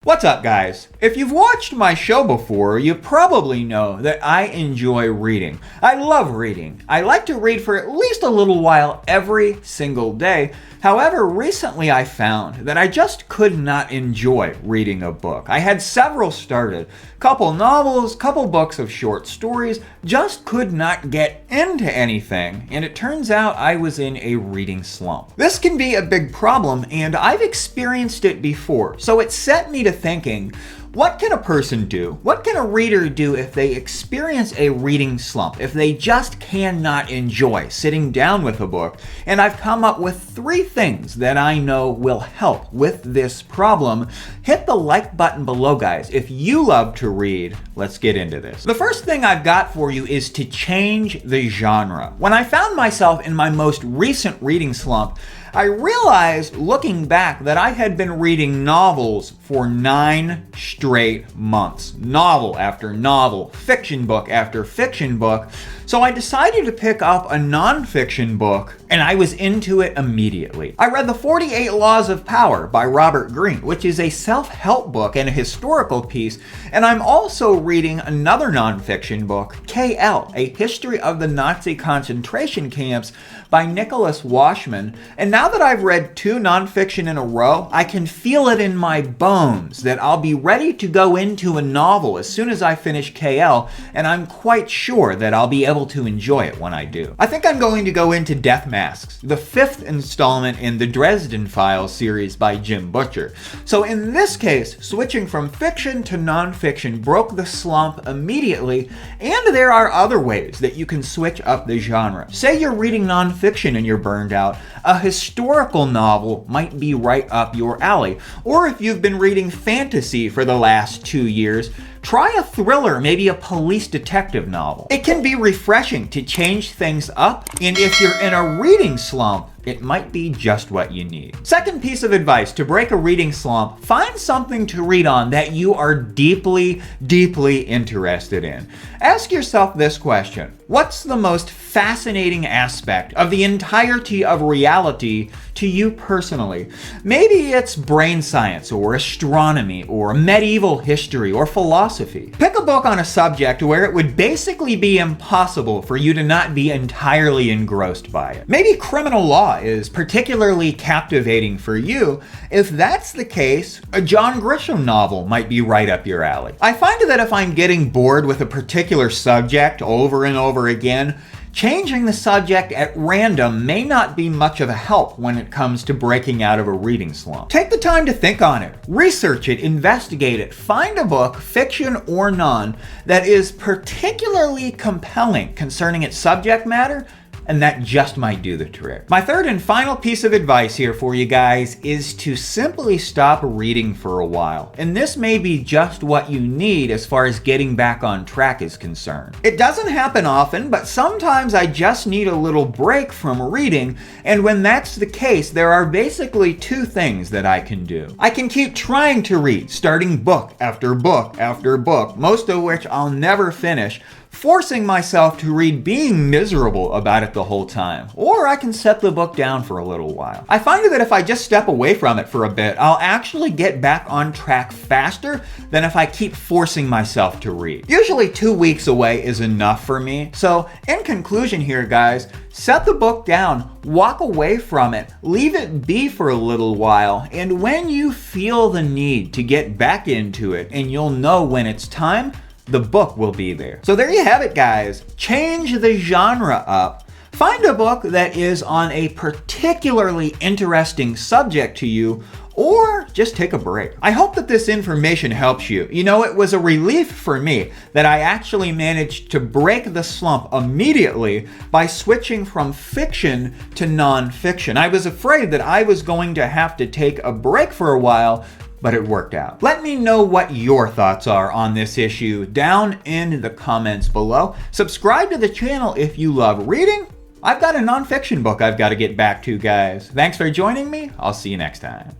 What's up, guys? If you've watched my show before, you probably know that I enjoy reading. I love reading. I like to read for at least a little while every single day. However, recently I found that I just could not enjoy reading a book. I had several started, couple novels, couple books of short stories, just could not get into anything, and it turns out I was in a reading slump. This can be a big problem, and I've experienced it before, so it set me to thinking, what can a person do? What can a reader do if they experience a reading slump? If they just cannot enjoy sitting down with a book? And I've come up with 3 things that I know will help with this problem. Hit the like button below, guys. If you love to read, let's get into this. The first thing I've got for you is to change the genre. When I found myself in my most recent reading slump, I realized, looking back, that I had been reading novels for 9 straight months. Novel after novel, fiction book after fiction book. So I decided to pick up a nonfiction book, and I was into it immediately. I read The 48 Laws of Power by Robert Greene, which is a self-help book and a historical piece, and I'm also reading another nonfiction book, KL, A History of the Nazi Concentration Camps by Nicholas Washman. And now that I've read 2 nonfiction in a row, I can feel it in my bones that I'll be ready to go into a novel as soon as I finish KL, and I'm quite sure that I'll be able to enjoy it when I do. I think I'm going to go into Death Masks, the 5th installment in the Dresden Files series by Jim Butcher. So in this case, switching from fiction to nonfiction broke the slump immediately, and there are other ways that you can switch up the genre. Say you're reading nonfiction and you're burned out, a historical novel might be right up your alley. Or if you've been reading fantasy for the last 2 years, try a thriller, maybe a police detective novel. It can be refreshing to change things up, and if you're in a reading slump, it might be just what you need. Second piece of advice to break a reading slump, find something to read on that you are deeply, deeply interested in. Ask yourself this question: what's the most fascinating aspect of the entirety of reality to you personally? Maybe it's brain science or astronomy or medieval history or philosophy. Pick a book on a subject where it would basically be impossible for you to not be entirely engrossed by it. Maybe criminal law is particularly captivating for you. If that's the case, a John Grisham novel might be right up your alley. I find that if I'm getting bored with a particular subject over and over again, changing the subject at random may not be much of a help when it comes to breaking out of a reading slump. Take the time to think on it, research it, investigate it, find a book, fiction or non, that is particularly compelling concerning its subject matter, and that just might do the trick. My third and final piece of advice here for you guys is to simply stop reading for a while. And this may be just what you need as far as getting back on track is concerned. It doesn't happen often, but sometimes I just need a little break from reading, and when that's the case, there are basically 2 things that I can do. I can keep trying to read, starting book after book after book, most of which I'll never finish, forcing myself to read, being miserable about it the whole time. Or I can set the book down for a little while. I find that if I just step away from it for a bit, I'll actually get back on track faster than if I keep forcing myself to read. Usually 2 weeks away is enough for me. So in conclusion here, guys, set the book down, walk away from it, leave it be for a little while, and when you feel the need to get back into it, and you'll know when it's time, the book will be there. So there you have it, guys. Change the genre up. Find a book that is on a particularly interesting subject to you, or just take a break. I hope that this information helps you. You know, it was a relief for me that I actually managed to break the slump immediately by switching from fiction to nonfiction. I was afraid that I was going to have to take a break for a while, but it worked out. Let me know what your thoughts are on this issue down in the comments below. Subscribe to the channel if you love reading. I've got a nonfiction book I've got to get back to, guys. Thanks for joining me. I'll see you next time.